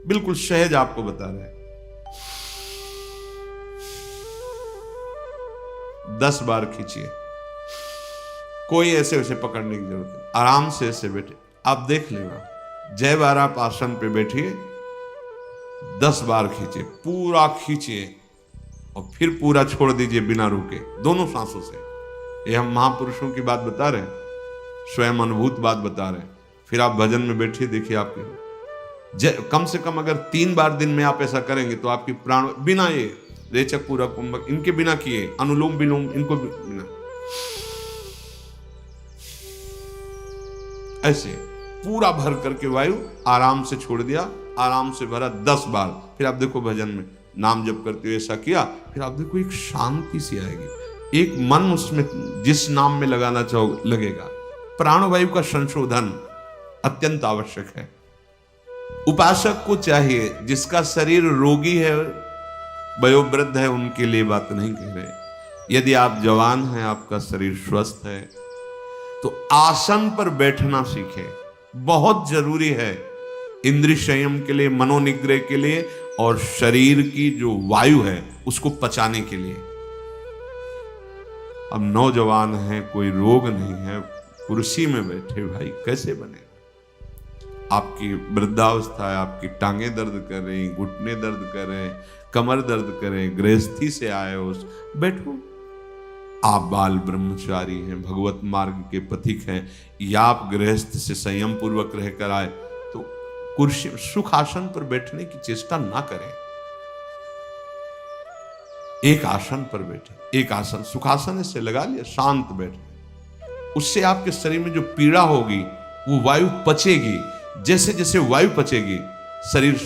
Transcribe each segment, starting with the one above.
बिल्कुल सहज आपको बता रहे हैं। 10 बार खींचिए, कोई ऐसे वैसे पकड़ने की जरूरत नहीं, आराम से ऐसे बैठे। आप देख लेना, जय बार आप आसन पे बैठिए, 10 बार खींचिए, पूरा खींचिए और फिर पूरा छोड़ दीजिए बिना रुके, दोनों सांसों से। ये हम महापुरुषों की बात बता रहे हैं, स्वयं अनुभूत बात बता रहे हैं। फिर आप भजन में बैठिए, देखिए आपके कम से कम अगर 3 बार दिन में आप ऐसा करेंगे तो आपकी प्राण बिना ये रेचक पूरक कुंभक इनके बिना किए, अनुलोम विलोम इनको बिना, ऐसे पूरा भर करके वायु आराम से छोड़ दिया, आराम से भरा 10 बार। फिर आप देखो भजन में नाम जप करते हुए ऐसा किया, फिर आप देखो एक शांति सी आएगी, एक मन उसमें जिस नाम में लगाना चाहो लगेगा। प्राणवायु का संशोधन अत्यंत आवश्यक है। उपासक को चाहिए, जिसका शरीर रोगी है, वयोवृद्ध है, उनके लिए बात नहीं कह रहे। यदि आप जवान हैं, आपका शरीर स्वस्थ है, तो आसन पर बैठना सीखें, बहुत जरूरी है इंद्रिय संयम के लिए, मनोनिग्रह के लिए और शरीर की जो वायु है उसको पचाने के लिए। अब नौजवान है, कोई रोग नहीं है, कुर्सी में बैठे भाई कैसे बनेगा? आपकी वृद्धावस्था है, आपकी टांगे दर्द कर रही, घुटने दर्द कर रहे, कमर दर्द कर रहे, गृहस्थी से आए हो, बैठो। आप बाल ब्रह्मचारी हैं, भगवत मार्ग के पथिक हैं, या आप गृहस्थ से संयम पूर्वक रहकर आए, तो कुर्सी सुख आसन पर बैठने की चेष्टा ना करें। एक आसन पर बैठे, एक आसन सुखासन से लगा लिया, शांत बैठे। उससे आपके शरीर में जो पीड़ा होगी वो वायु पचेगी। जैसे जैसे वायु पचेगी शरीर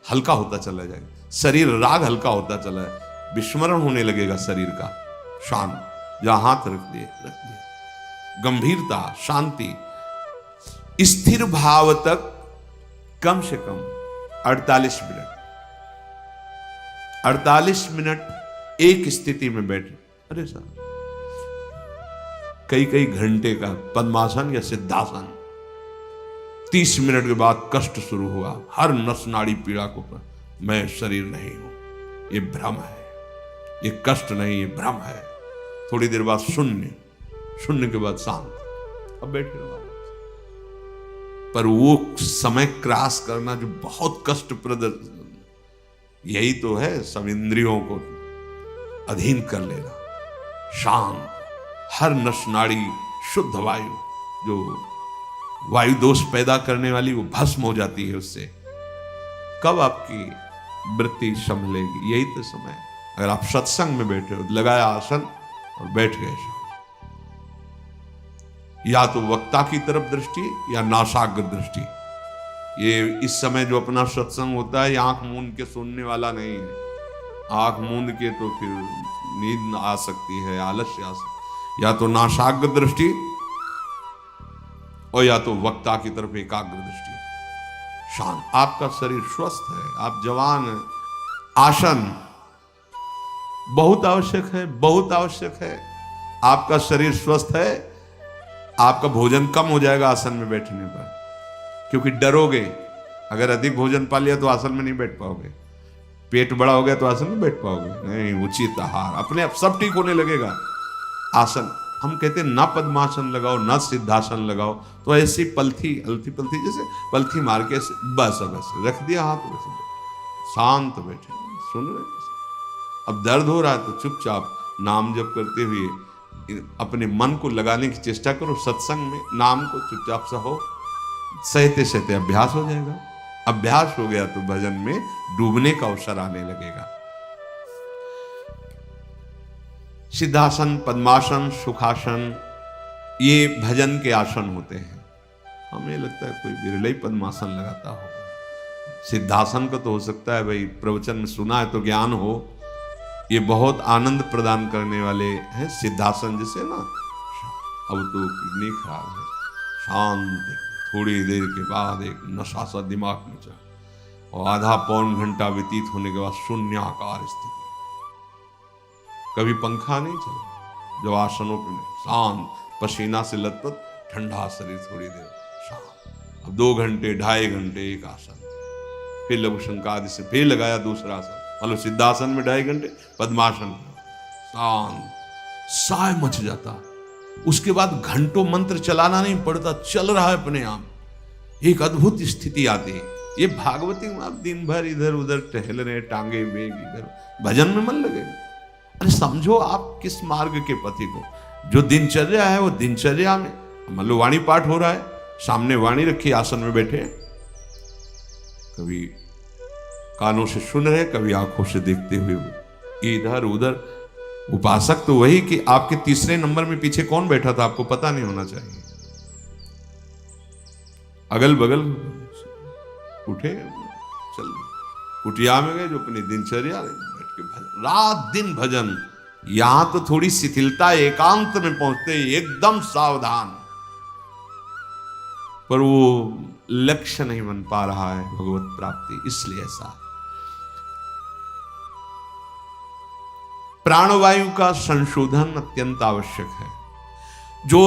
हल्का होता चला जाएगा, शरीर राग हल्का होता चला है, विस्मरण होने लगेगा शरीर का। शांत, जहां हाथ रख दिए, गंभीरता, शांति, स्थिर भाव तक कम से कम 48 मिनट, 48 मिनट एक स्थिति में बैठे। अरे सर, कई कई घंटे का पद्मासन या सिद्धासन, 30 मिनट के बाद कष्ट शुरू हुआ, हर नस नाड़ी पीड़ा को, मैं शरीर नहीं हूं, ये भ्रम है, ये कष्ट नहीं, ये भ्रम है। थोड़ी देर बाद शून्य, शून्य के बाद शांत, अब बैठे रहो। पर वो समय क्रॉस करना जो बहुत कष्टप्रद, यही तो है सब इंद्रियों को अधीन कर लेना। शांत, हर नस नाड़ी शुद्ध वायु, जो वायु दोष पैदा करने वाली, वो भस्म हो जाती है उससे। कब आपकी वृत्ति संभलेगी? यही तो समय है। अगर आप सत्संग में बैठे हो, लगाया आसन और बैठ गए, या तो वक्ता की तरफ दृष्टि या नासाग्र दृष्टि। ये इस समय जो अपना सत्संग होता है, ये आंख मूंद के सुनने वाला नहीं है। आंख मूंद के तो फिर नींद आ सकती है, आलस्य आ सकती है। या तो नासाग्र दृष्टि और या तो वक्ता की तरफ एकाग्र दृष्टि। शांत, आपका शरीर स्वस्थ है, आप जवान हैं। आसन बहुत आवश्यक है, बहुत आवश्यक है। आपका शरीर स्वस्थ है, आपका भोजन कम हो जाएगा आसन में बैठने पर, क्योंकि डरोगे। अगर अधिक भोजन पा लिया तो आसन में नहीं बैठ पाओगे, पेट बड़ा हो गया तो आसन में बैठ पाओगे नहीं। उचित आहार, अपने आप सब ठीक होने लगेगा। आसन, हम कहते हैं ना पद्मासन लगाओ ना सिद्धासन लगाओ, तो ऐसी पलथी अलथी पलथी जैसे पलथी मार के बस अब ऐसे रख दिया हाथ, शांत बैठे सुन रहे। अब दर्द हो रहा है तो चुपचाप नाम जप करते हुए अपने मन को लगाने की चेष्टा करो। सत्संग में नाम को चुपचाप सा हो, सहते सहते अभ्यास हो जाएगा। अभ्यास हो गया तो भजन में डूबने का अवसर आने लगेगा। सिद्धासन, पद्मासन, सुखासन, ये भजन के आसन होते हैं। हमें लगता है कोई बिरले ही पद्मासन लगाता होगा। सिद्धासन का तो हो सकता है भाई प्रवचन में सुना है तो ज्ञान हो। ये बहुत आनंद प्रदान करने वाले हैं सिद्धासन, जैसे ना अब तो किडनी खराब है, शांत, थोड़ी देर के बाद एक नशा सा दिमाग में जा, और आधा पौन घंटा व्यतीत होने के बाद शून्याकार स्थिति, कभी पंखा नहीं चला, जब आसनों पे शांत, पसीना से लथपथ, ठंडा शरीर, थोड़ी देर शांत। अब 2 घंटे 2.5 घंटे एक आसन, फिर लघु शंका आदि से फिर लगाया दूसरा आसन, मतलब सिद्धासन में 2.5 घंटे, पद्मासन शांत, साय मच जाता। उसके बाद घंटों मंत्र चलाना नहीं पड़ता, चल रहा है अपने आप, एक अद्भुत स्थिति आती है। ये भागवती में आप दिन भर इधर उधर टहल रहे, टांगे बेग इधर, भजन में मन लगेगा। अरे समझो आप किस मार्ग के पति को, जो दिनचर्या है वो दिनचर्या में, मान लो वाणी पाठ हो रहा है, सामने वाणी रखी, आसन में बैठे, कभी कानों से सुन रहे, कभी आंखों से देखते हुए इधर उधर। उपासक तो वही कि आपके तीसरे नंबर में पीछे कौन बैठा था आपको पता नहीं होना चाहिए, अगल बगल उठे चल कुटिया में गए, जो अपनी दिनचर्या बैठ के भजन, रात दिन भजन। यहां तो थोड़ी शिथिलता, एकांत में पहुंचते एकदम सावधान, पर वो लक्ष्य नहीं बन पा रहा है भगवत प्राप्ति, इसलिए ऐसा। प्राणवायु का संशोधन अत्यंत आवश्यक है। जो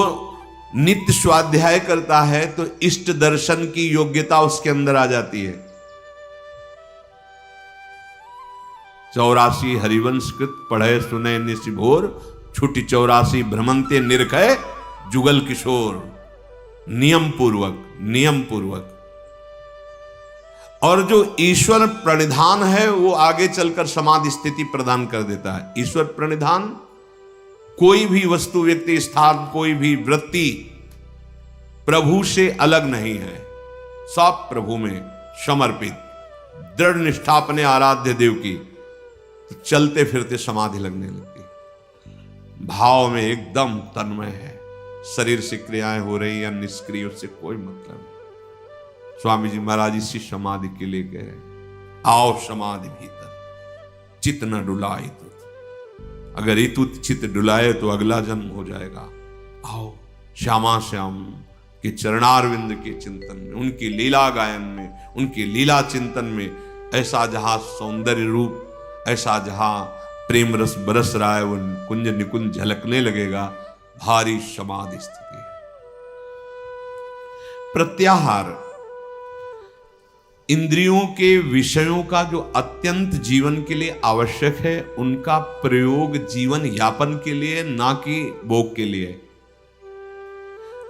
नित्य स्वाध्याय करता है तो इष्ट दर्शन की योग्यता उसके अंदर आ जाती है। 84 हरिवंश कृत पढ़े सुने निशिभोर, छुटी 84 भ्रमंते निरखय जुगल किशोर। नियम पूर्वक। और जो ईश्वर प्रणिधान है वो आगे चलकर समाधि स्थिति प्रदान कर देता है। ईश्वर प्रणिधान कोई भी वस्तु, व्यक्ति, स्थान, कोई भी वृत्ति प्रभु से अलग नहीं है, सब प्रभु में समर्पित, दृढ़ निष्ठा अपने आराध्य देव की, तो चलते फिरते समाधि लगने लगती है। भाव में एकदम तन्मय है, शरीर से क्रियाएं हो रही या निष्क्रिय, उससे कोई मतलब नहीं। स्वामी जी महाराज इसी समाधि के लिए कहे, आओ समाधि भीतर, चित्त न डुलाए तुत। अगर इतुत चित्त डुलाए तो अगला जन्म हो जाएगा। आओ श्यामा श्याम के चरणारविंद के चिंतन में, उनकी लीला गायन में, उनकी लीला चिंतन में, ऐसा जहां सौंदर्य रूप, ऐसा जहां प्रेम रस बरस रहा है, वो कुंज निकुंज झलकने लगेगा। भारी समाधि स्थिति है। प्रत्याहार, इंद्रियों के विषयों का जो अत्यंत जीवन के लिए आवश्यक है, उनका प्रयोग जीवन यापन के लिए, ना कि भोग के लिए।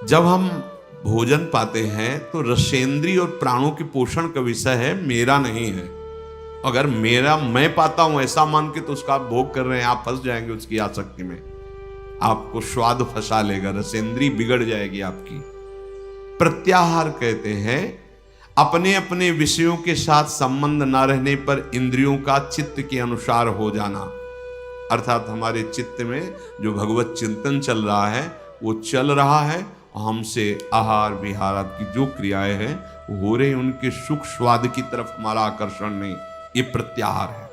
जब हम भोजन पाते हैं तो रसेंद्रिय और प्राणों के पोषण का विषय है, मेरा नहीं है। अगर मेरा मैं पाता हूं ऐसा मान के तो उसका आप भोग कर रहे हैं, आप फंस जाएंगे उसकी आसक्ति में, आपको स्वाद फंसा लेगा, रसेंद्री बिगड़ जाएगी आपकी। प्रत्याहार कहते हैं अपने अपने विषयों के साथ संबंध न रहने पर इंद्रियों का चित्त के अनुसार हो जाना, अर्थात हमारे चित्त में जो भगवत चिंतन चल रहा है वो चल रहा है, हमसे आहार विहार आदि की जो क्रियाएं हैं वो हो रही, उनके सुख स्वाद की तरफ हमारा आकर्षण नहीं, ये प्रत्याहार है।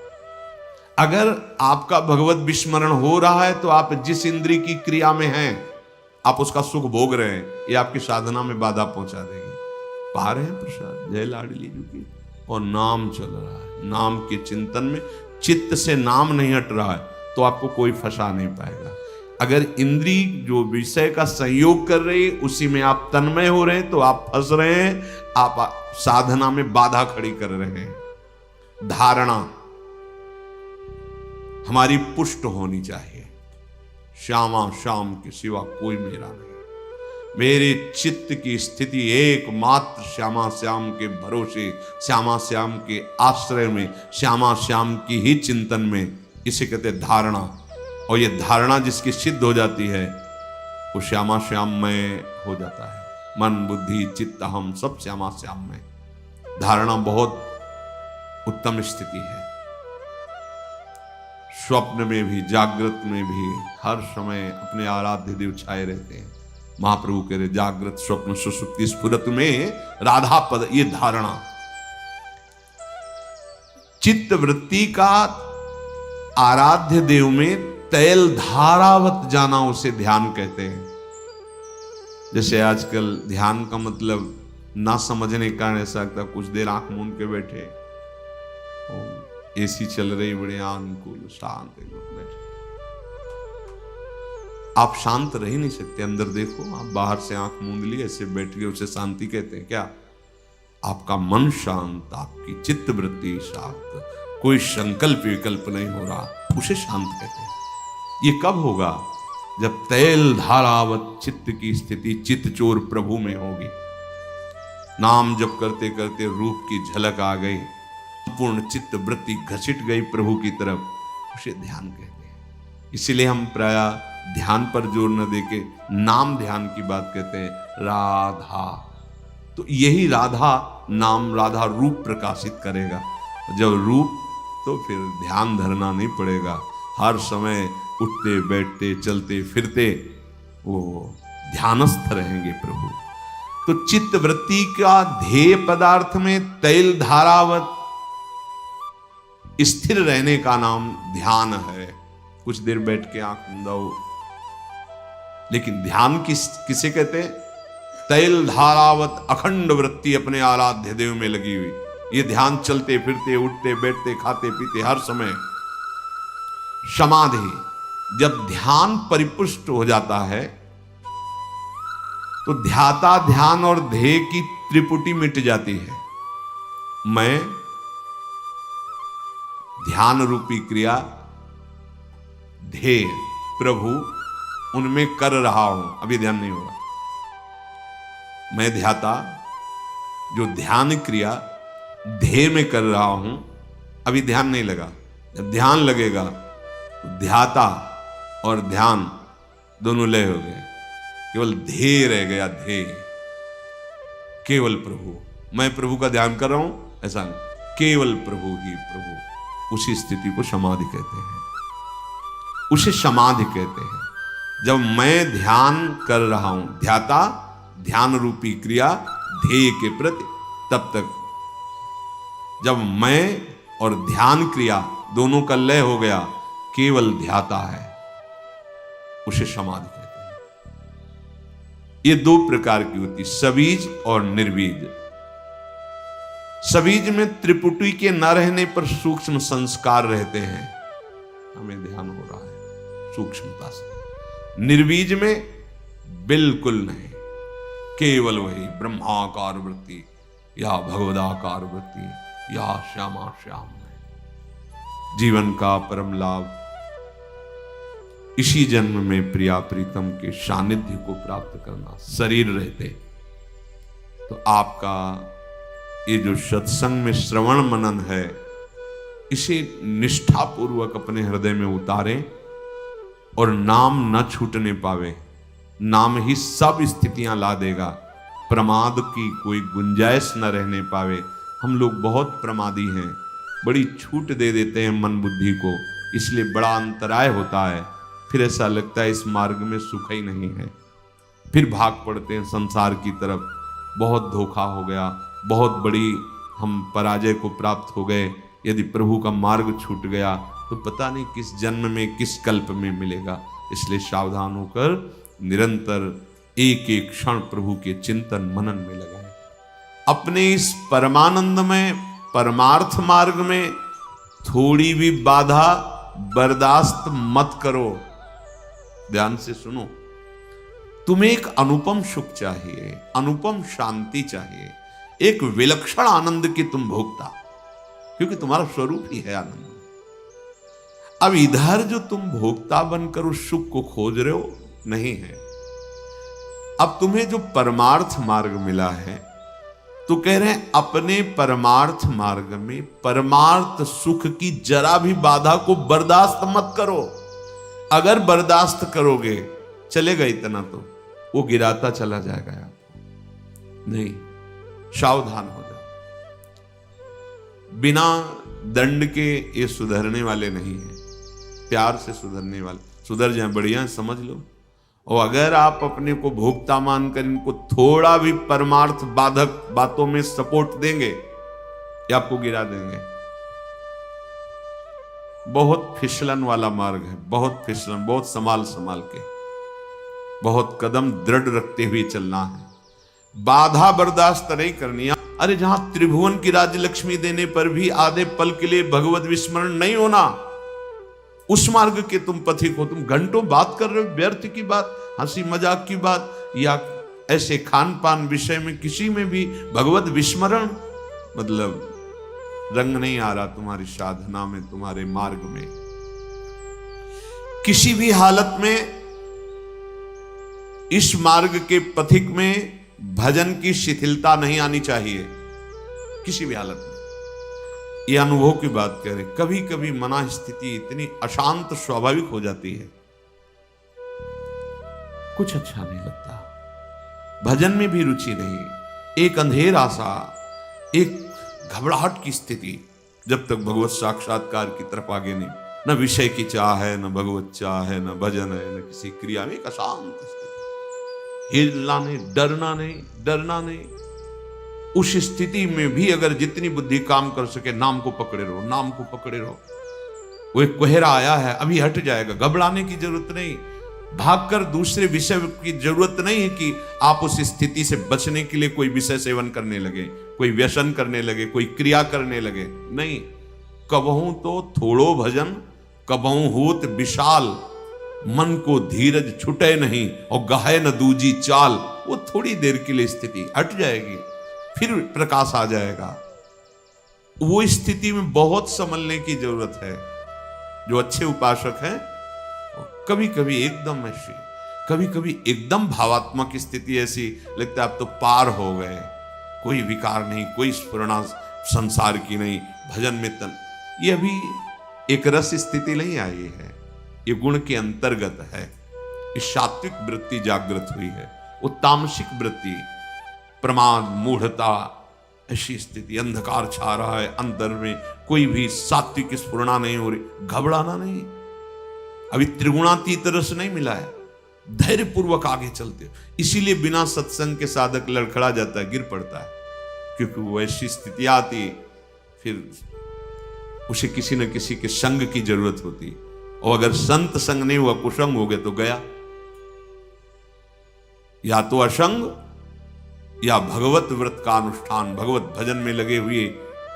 अगर आपका भगवत विस्मरण हो रहा है तो आप जिस इंद्रिय की क्रिया में हैं आप उसका सुख भोग रहे हैं, ये आपकी साधना में बाधा पहुंचा देगी। पा रहे हैं प्रसाद जय लाडली जी की, और नाम चल रहा है, नाम के चिंतन में चित्त से नाम नहीं हट रहा है तो आपको कोई फंसा नहीं पाएगा। अगर इंद्री जो विषय का संयोग कर रही है उसी में आप तन्मय हो रहे हैं तो आप फंस रहे हैं, आप साधना में बाधा खड़ी कर रहे हैं। धारणा हमारी पुष्ट होनी चाहिए, श्यामा श्याम के सिवा कोई मेरा नहीं, मेरे चित्त की स्थिति एकमात्र श्यामा श्याम के भरोसे, श्यामा श्याम के आश्रय में, श्यामा श्याम की ही चिंतन में, इसे कहते धारणा। और ये धारणा जिसकी सिद्ध हो जाती है वो श्यामा श्याम में हो जाता है। मन बुद्धि चित्त हम सब श्यामा श्याम में। धारणा बहुत उत्तम स्थिति है। स्वप्न में भी जागृत में भी हर समय अपने आराध्य देव छाए रहते हैं। महाप्रभु कह रहे जागृत स्वप्न सुसुप्ति स्फुरत में राधा पद, ये धारणा। चित्त वृत्ति का आराध्य देव में तैल धारावत जाना उसे ध्यान कहते हैं। जैसे आजकल ध्यान का मतलब ना समझने का कारण ऐसा लगता, कुछ देर आंख मूंद के बैठे, एसी चल रही बड़े अनुकूल शांत बैठे, आप शांत रह ही नहीं सकते। अंदर देखो, आप बाहर से आंख मूंद ली ऐसे बैठ गए, उसे शांति कहते हैं क्या? आपका मन शांत, आपकी चित्त वृत्ति शांत, कोई संकल्प विकल्प नहीं हो रहा, उसे शांत कहते हैं। ये कब होगा? जब तैल धारावत चित्त की स्थिति चित्त चोर प्रभु में होगी। नाम जप करते करते रूप की झलक आ गई, पूर्ण चित्त वृत्ति घसीट गई प्रभु की तरफ, उसे ध्यान कहते हैं। इसीलिए हम प्राय ध्यान पर जोर न देके नाम ध्यान की बात कहते हैं। राधा, तो यही राधा नाम, राधा रूप प्रकाशित करेगा। जब रूप, तो फिर ध्यान धरना नहीं पड़ेगा। हर समय उठते बैठते चलते फिरते वो ध्यानस्थ रहेंगे प्रभु। तो चित्त वृत्ति का ध्येय पदार्थ में तैल धारावत स्थिर रहने का नाम ध्यान है। कुछ देर बैठ के आंख मूंदाओ, लेकिन ध्यान किसे कहते हैं? तैल धारावत अखंड वृत्ति अपने आराध्य देव में लगी हुई। ये ध्यान चलते फिरते उठते बैठते खाते पीते हर समय। समाधि, जब ध्यान परिपुष्ट हो जाता है तो ध्याता ध्यान और ध्येय की त्रिपुटी मिट जाती है। मैं ध्यान रूपी क्रिया, ध्येय प्रभु, उनमें कर रहा हूं, अभी ध्यान नहीं होगा। मैं ध्याता, जो ध्यान क्रिया ध्येय में कर रहा हूं, अभी ध्यान नहीं लगा। जब ध्यान लगेगा तो ध्याता और ध्यान दोनों लय हो गए, केवल ध्येय रह गया। ध्येय केवल प्रभु, मैं प्रभु का ध्यान कर रहा हूं ऐसा नहीं, केवल प्रभु ही प्रभु। उसी स्थिति को समाधि कहते हैं, उसे समाधि कहते हैं। जब मैं ध्यान कर रहा हूं, ध्याता ध्यान रूपी क्रिया ध्येय के प्रति, तब तक जब मैं और ध्यान क्रिया दोनों का लय हो गया, केवल ध्याता है, उसे समाधि कहते हैं। ये दो प्रकार की होती, सबीज और निर्बीज। सबीज में त्रिपुटी के न रहने पर सूक्ष्म संस्कार रहते हैं, हमें ध्यान हो रहा है सूक्ष्मता से। निर्बीज में बिल्कुल नहीं, केवल वही ब्रह्माकार वृत्ति या भगवदाकार वृत्ति या श्यामा श्याम में। जीवन का परम लाभ इसी जन्म में प्रिया प्रीतम के सानिध्य को प्राप्त करना। शरीर रहते तो आपका ये जो सत्संग में श्रवण मनन है, इसे निष्ठापूर्वक अपने हृदय में उतारें और नाम न छूटने पावे। नाम ही सब स्थितियां ला देगा, प्रमाद की कोई गुंजाइश न रहने पावे। हम लोग बहुत प्रमादी हैं, बड़ी छूट दे देते हैं मन बुद्धि को, इसलिए बड़ा अंतराय होता है। फिर ऐसा लगता है इस मार्ग में सुख ही नहीं है, फिर भाग पड़ते हैं संसार की तरफ। बहुत धोखा हो गया, बहुत बड़ी हम पराजय को प्राप्त हो गए। यदि प्रभु का मार्ग छूट गया तो पता नहीं किस जन्म में किस कल्प में मिलेगा। इसलिए सावधान होकर निरंतर एक एक क्षण प्रभु के चिंतन मनन में लगाएं। अपने इस परमानंद में, परमार्थ मार्ग में थोड़ी भी बाधा बर्दाश्त मत करो। ध्यान से सुनो, तुम्हें एक अनुपम सुख चाहिए, अनुपम शांति चाहिए, एक विलक्षण आनंद की तुम भोगता, क्योंकि तुम्हारा स्वरूप ही है आनंद। अब इधर जो तुम भोक्ता बनकर उस सुख को खोज रहे हो, नहीं है। अब तुम्हें जो परमार्थ मार्ग मिला है, तो कह रहे हैं अपने परमार्थ मार्ग में परमार्थ सुख की जरा भी बाधा को बर्दाश्त मत करो। अगर बर्दाश्त करोगे, चलेगा इतना तो वो गिराता चला जाएगा आपको। नहीं, सावधान हो जाओ। बिना दंड के ये सुधरने वाले नहीं है, प्यार से सुधरने वाले। सुधर जाए बढ़िया, समझ लो। और अगर आप अपने को भोक्ता मानकर इनको थोड़ा भी परमार्थ बाधक बातों में सपोर्ट देंगे, ये आपको गिरा देंगे। बहुत फिसलन वाला मार्ग है, बहुत फिसलन, बहुत संभाल संभाल के, बहुत कदम दृढ़ रखते हुए चलना है। बाधा बर्दाश्त नहीं करनी। अरे जहां त्रिभुवन की राज्य लक्ष्मी देने पर भी आधे पल के लिए भगवत विस्मरण नहीं होना, उस मार्ग के तुम पथिक हो। तुम घंटों बात कर रहे हो व्यर्थ की बात, हंसी मजाक की बात, या ऐसे खान पान विषय में किसी में भी भगवत विस्मरण, मतलब रंग नहीं आ रहा तुम्हारी साधना में, तुम्हारे मार्ग में, किसी भी हालत में इस मार्ग के पथिक में भजन की शिथिलता नहीं आनी चाहिए, किसी भी हालत में। यह अनुभव की बात कह रहे, कभी कभी मना स्थिति इतनी अशांत स्वाभाविक हो जाती है, कुछ अच्छा नहीं लगता, भजन में भी रुचि नहीं, एक अंधेरा सा, एक घबराहट की स्थिति, जब तक भगवत साक्षात्कार की तरफ आगे नहीं, न विषय की चाह है, न भगवत चाह है, न भजन है, न किसी क्रिया में, एक अशांत स्थिति, हिलना नहीं, डरना नहीं। उस स्थिति में भी अगर जितनी बुद्धि काम कर सके, नाम को पकड़े रहो, नाम को पकड़े रहो। वो एक कोहरा आया है, अभी हट जाएगा, घबराने की जरूरत नहीं, भागकर दूसरे विषय की जरूरत नहीं है कि आप उस स्थिति से बचने के लिए कोई विषय सेवन करने लगे, कोई व्यसन करने लगे, कोई क्रिया करने लगे, नहीं। कबहू तो थोड़ो भजन, कबहू होत विशाल, मन को धीरज छुटे नहीं, और गाहे न दूजी चाल। वो थोड़ी देर के लिए स्थिति हट जाएगी, फिर प्रकाश आ जाएगा। वो स्थिति में बहुत संभलने की जरूरत है। जो अच्छे उपासक हैं, कभी कभी एकदम ऐसी, कभी कभी एकदम भावात्मक स्थिति ऐसी लगता है अब तो पार हो गए, कोई विकार नहीं, कोई स्फुरणा संसार की नहीं, भजन में तन। ये अभी एक रस स्थिति नहीं आई है, ये गुण के अंतर्गत है। इस सात्विक वृत्ति जागृत हुई है, वो तामसिक वृत्ति, प्रमाद, मूढ़ता, ऐसी स्थिति, अंधकार छा रहा है अंदर में, कोई भी सात्विक स्फुरणा नहीं हो रही, घबराना नहीं, अभी त्रिगुणातीत रस नहीं मिला है, धैर्य पूर्वक आगे चलते। इसीलिए बिना सत्संग के साधक लड़खड़ा जाता है, गिर पड़ता है, क्योंकि वो ऐसी स्थिति आती, फिर उसे किसी न किसी के संग की जरूरत होती, और अगर संत संग नहीं हुआ, कुसंग हो गए तो गया। या तो असंग, या भगवत व्रत का अनुष्ठान, भगवत भजन में लगे हुए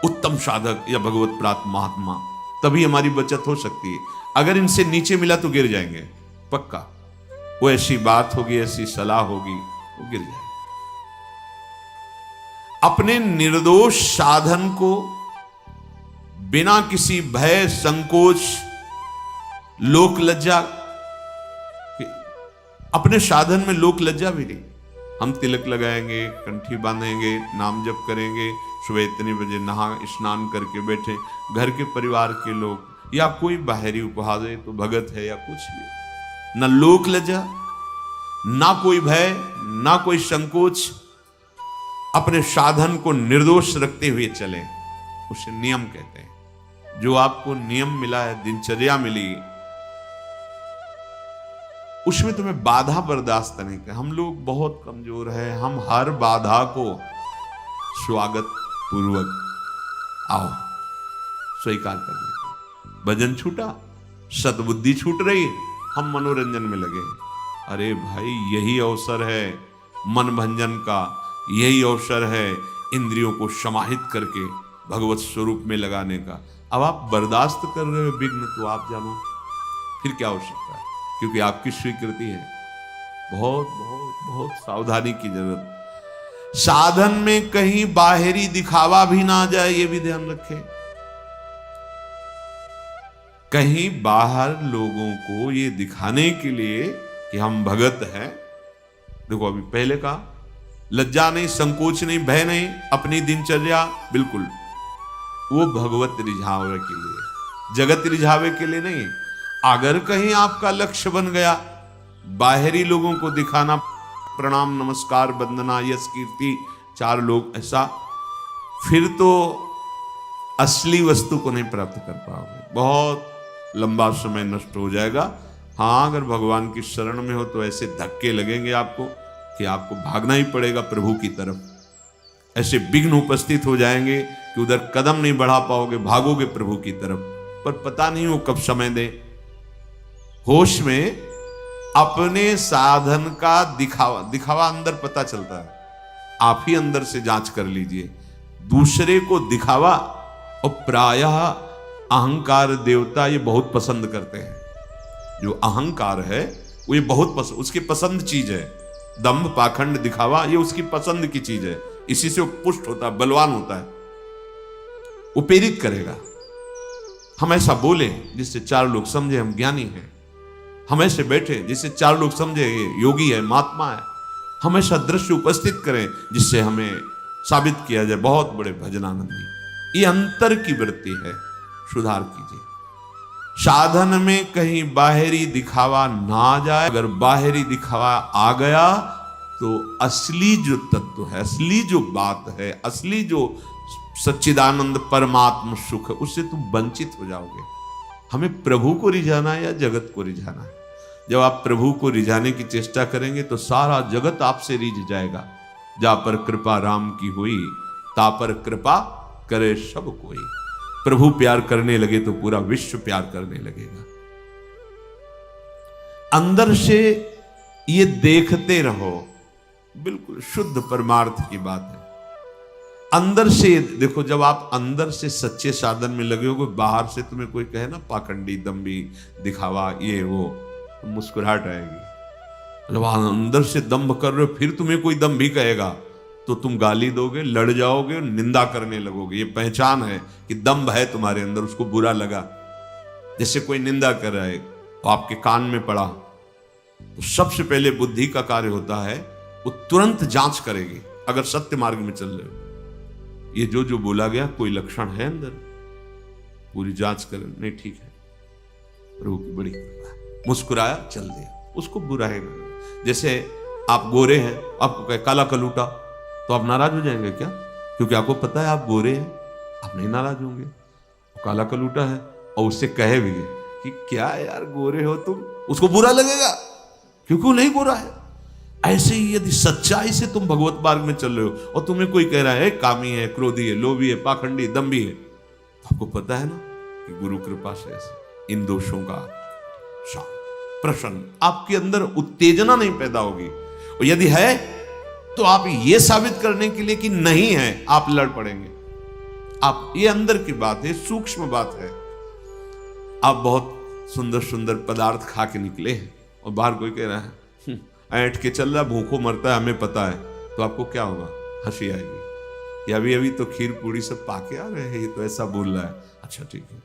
उत्तम साधक, या भगवत प्राप्त महात्मा, तभी हमारी बचत हो सकती है। अगर इनसे नीचे मिला तो गिर जाएंगे पक्का। वो ऐसी बात होगी, ऐसी सलाह होगी, वो गिर जाएंगे। अपने निर्दोष साधन को बिना किसी भय, संकोच, लोक लज्जा, अपने साधन में लोक लज्जा भी नहीं। हम तिलक लगाएंगे, कंठी बांधेंगे, नाम जप करेंगे, सुबह इतने बजे नहा स्नान करके बैठे, घर के परिवार के लोग या कोई बाहरी उपहार दे तो भगत है या कुछ भी, न लोक लज्जा, ना कोई भय, ना कोई संकोच, अपने साधन को निर्दोष रखते हुए चले, उसे नियम कहते हैं। जो आपको नियम मिला है, दिनचर्या मिली, उसमें तुम्हें बाधा बर्दाश्त नहीं कर। हम लोग बहुत कमजोर है, हम हर बाधा को स्वागत पूर्वक आओ स्वीकार कर लेते। भजन छूटा, सद्बुद्धि छूट रही, हम मनोरंजन में लगे। अरे भाई, यही अवसर है मन भंजन का, यही अवसर है इंद्रियों को समाहित करके भगवत स्वरूप में लगाने का। अब आप बर्दाश्त कर रहे हो विघ्न, तो आप जानो फिर क्या हो सकता है, क्योंकि आपकी स्वीकृति है। बहुत बहुत बहुत सावधानी की जरूरत। साधन में कहीं बाहरी दिखावा भी ना आ जाए, ये भी ध्यान रखें। कहीं बाहर लोगों को ये दिखाने के लिए कि हम भगत हैं, देखो अभी पहले का लज्जा नहीं, संकोच नहीं, भय नहीं, अपनी दिनचर्या बिल्कुल, वो भगवत रिझावे के लिए, जगत रिझावे के लिए नहीं। अगर कहीं आपका लक्ष्य बन गया बाहरी लोगों को दिखाना, प्रणाम नमस्कार वंदना यश कीर्ति, चार लोग, ऐसा, फिर तो असली वस्तु को नहीं प्राप्त कर पाओगे, बहुत लंबा समय नष्ट हो जाएगा। हाँ, अगर भगवान की शरण में हो तो ऐसे धक्के लगेंगे आपको कि आपको भागना ही पड़ेगा प्रभु की तरफ। ऐसे विघ्न उपस्थित हो जाएंगे कि उधर कदम नहीं बढ़ा पाओगे, भागोगे प्रभु की तरफ, पर पता नहीं वो कब समय दे। होश में अपने साधन का दिखावा अंदर पता चलता है, आप ही अंदर से जांच कर लीजिए। दूसरे को दिखावा, और प्रायः अहंकार देवता ये बहुत पसंद करते हैं। जो अहंकार है वो ये बहुत पसंद, उसकी पसंद चीज है। दंभ, पाखंड, दिखावा ये उसकी पसंद की चीज है, इसी से वो पुष्ट होता है, बलवान होता है, वो प्रेरित करेगा। हम ऐसा बोले जिससे चार लोग समझे हम ज्ञानी हैं, हम ऐसे बैठे जिससे चार लोग समझे ये योगी है, महात्मा है, हम ऐसा दृश्य उपस्थित करें जिससे हमें साबित किया जाए बहुत बड़े भजनानंदी। ये अंतर की वृत्ति है, सुधार कीजिए। साधन में कहीं बाहरी दिखावा ना आ जाए। अगर बाहरी दिखावा आ गया तो असली जो तत्व है, असली जो बात है, असली जो सच्चिदानंद परमात्म सुख, उससे तुम वंचित हो जाओगे। हमें प्रभु को रिझाना है या जगत को रिझाना है? जब आप प्रभु को रिझाने की चेष्टा करेंगे तो सारा जगत आपसे रिझ जाएगा। जा पर कृपा राम की हुई, ता पर कृपा करे सब कोई। प्रभु प्यार करने लगे तो पूरा विश्व प्यार करने लगेगा। अंदर से ये देखते रहो, बिल्कुल शुद्ध परमार्थ की बात है। अंदर से देखो, जब आप अंदर से सच्चे साधन में लगे हो, बाहर से तुम्हें कोई कहे ना पाखंडी, दम्भी, दिखावा, ये वो, तो मुस्कुराहट आएगी। जब अंदर से दम्भ कर रहे हो, फिर तुम्हें कोई दम्भी कहेगा तो तुम गाली दोगे, लड़ जाओगे, निंदा करने लगोगे। ये पहचान है कि दम्भ है तुम्हारे अंदर, उसको बुरा लगा। जैसे कोई निंदा कर रहा है तो आपके कान में पड़ा, तो सबसे पहले बुद्धि का कार्य होता है, वो तुरंत जांच करेगी। अगर सत्य मार्ग में चल रहे हो, ये जो बोला गया कोई लक्षण है अंदर, पूरी जांच कर, नहीं ठीक है, प्रभु की बड़ी कृपा है, मुस्कुराया चल दिया, उसको बुरा है ना। जैसे आप गोरे हैं, आपको कहे काला कलूटा, तो आप नाराज हो जाएंगे क्या? क्योंकि आपको पता है आप गोरे हैं, आप नहीं नाराज होंगे। काला कलूटा है और उससे कहे भी कि क्या यार गोरे हो तुम, उसको बुरा लगेगा क्योंकि वो नहीं गोरा है। ऐसे ही यदि सच्चाई से तुम भगवत मार्ग में चल रहे हो और तुम्हें कोई कह रहा है कामी है, क्रोधी है, लोभी है, पाखंडी, दम्भी है, तो आपको पता है ना कि गुरु कृपा से ऐसे इन दोषों का प्रसन्न, आपके अंदर उत्तेजना नहीं पैदा होगी। और यदि है तो आप ये साबित करने के लिए कि नहीं है, आप लड़ पड़ेंगे। आप, ये अंदर की बात है, सूक्ष्म बात है। आप बहुत सुंदर सुंदर पदार्थ खा के निकले हैं और बाहर कोई कह रहा है ऐंठ के चल रहा, भूखों मरता है, हमें पता है, तो आपको क्या होगा? हंसी आएगी। अभी अभी तो खीर पूरी सब पाके आ रहे हैं, ये तो ऐसा बोल रहा है, अच्छा ठीक है।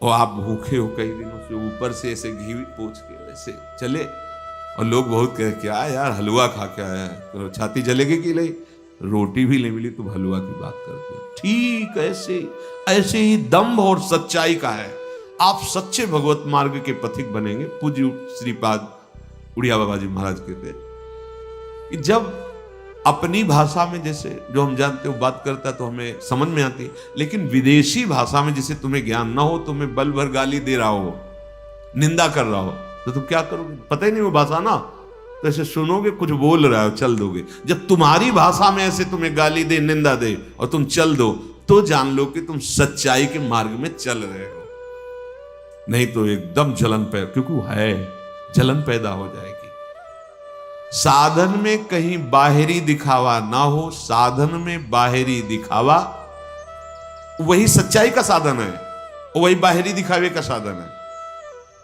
और आप भूखे हो कई दिनों से, ऊपर से ऐसे घी पोंछ के वैसे चले, और लोग बहुत कहे क्या यार हलवा खा के आया है, तो छाती जलेगी कि नहीं, रोटी भी नहीं मिली तुम हलवा की बात करते हो। ठीक ऐसे ही दम्भ और सच्चाई का है। आप सच्चे भगवत मार्ग के पथिक बनेंगे। पूज्य श्रीपाद उड़िया बाबा जी महाराज कहते कि जब अपनी भाषा में जैसे जो हम जानते हो बात करता है तो हमें समझ में आती, लेकिन विदेशी भाषा में जिसे तुम्हें ज्ञान ना हो, तुम्हें बल भर गाली दे रहा हो, निंदा कर रहा हो, तो तुम क्या करोगे? पता ही नहीं वो भाषा ना, तो ऐसे सुनोगे, कुछ बोल रहा हो, चल दोगे। जब तुम्हारी भाषा में ऐसे तुम्हें गाली दे, निंदा दे और तुम चल दो, तो जान लो कि तुम सच्चाई के मार्ग में चल रहे हो। नहीं तो एकदम जलन पैदा, क्योंकि वो है, जलन पैदा हो जाएगी। साधन में कहीं बाहरी दिखावा ना हो। साधन में बाहरी दिखावा वही सच्चाई का साधन है, वही बाहरी दिखावे का साधन है।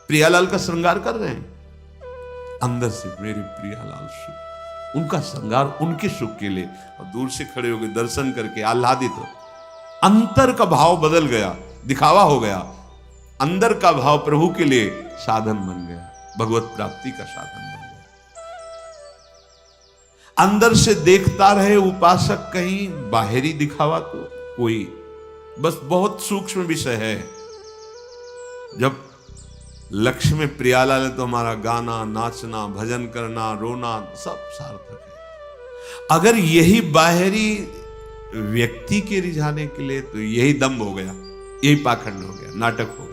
प्रियालाल का श्रृंगार कर रहे हैं, अंदर से मेरे प्रियालाल सुख, उनका श्रृंगार उनके सुख के लिए, और दूर से खड़े होकर दर्शन करके आह्लादित हो। अंतर का भाव बदल गया, दिखावा हो गया, अंदर का भाव प्रभु के लिए साधन बन गया, भगवत प्राप्ति का साधन बन गया। अंदर से देखता रहे उपासक, कहीं बाहरी दिखावा तो कोई, बस बहुत सूक्ष्म विषय है। जब लक्ष्य में प्रियालाल है तो हमारा गाना, नाचना, भजन करना, रोना सब सार्थक है। अगर यही बाहरी व्यक्ति के रिझाने के लिए, तो यही दम्भ हो गया, यही पाखंड हो गया, नाटक हो गया।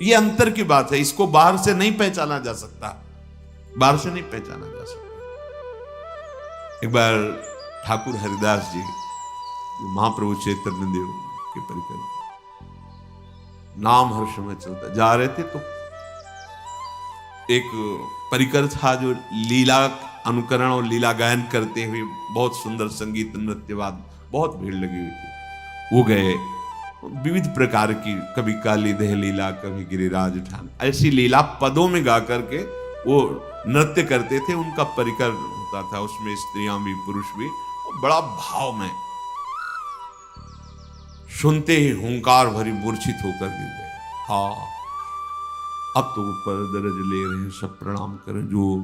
ये अंतर की बात है, इसको बाहर से नहीं पहचाना जा सकता, बाहर से नहीं पहचाना जा सकता। एक बार ठाकुर हरिदास जी, महाप्रभु चैतन्य देव के परिकर नाम हर समय चलता, जा रहे थे तो एक परिकर था जो लीला अनुकरण और लीला गायन करते हुए, बहुत सुंदर संगीत नृत्यवाद, बहुत भीड़ लगी हुई थी। वो गए, विविध प्रकार की, कभी काली देह लीला, कभी गिरिराज उठान, ऐसी लीला पदों में गा करके वो नृत्य करते थे, उनका परिकर होता था, उसमें स्त्रियां भी पुरुष भी, और बड़ा भाव में सुनते ही हुंकार भरी मूर्छित होकर गिर गए। हाँ, अब तो ऊपर दर्ज ले रहे हैं, सब प्रणाम करें, जो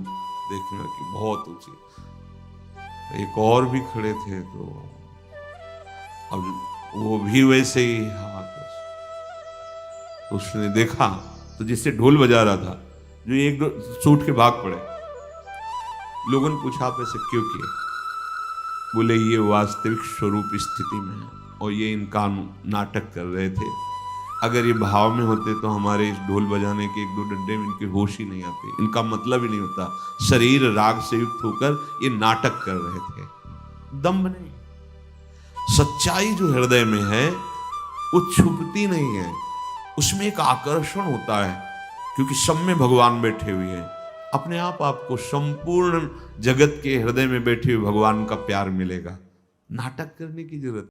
देखना कि बहुत ऊंची। एक और भी खड़े थे, तो अब वो भी वैसे ही हाथ, तो उसने देखा तो जिससे ढोल बजा रहा था, जो एक दो सूट के भाग पड़े। लोगों ने पूछा आप ऐसे क्यों किए? बोले ये वास्तविक स्वरूप स्थिति में है और ये इनका नाटक कर रहे थे। अगर ये भाव में होते तो हमारे इस ढोल बजाने के एक दो डंडे में इनके होश ही नहीं आते, इनका मतलब ही नहीं होता। शरीर राग से युक्त होकर ये नाटक कर रहे थे, दम्भ नहीं। सच्चाई जो हृदय में है वो छुपती नहीं है, उसमें एक आकर्षण होता है, क्योंकि सब में भगवान बैठे हुए हैं। अपने आप आपको संपूर्ण जगत के हृदय में बैठे हुए भगवान का प्यार मिलेगा। नाटक करने की जरूरत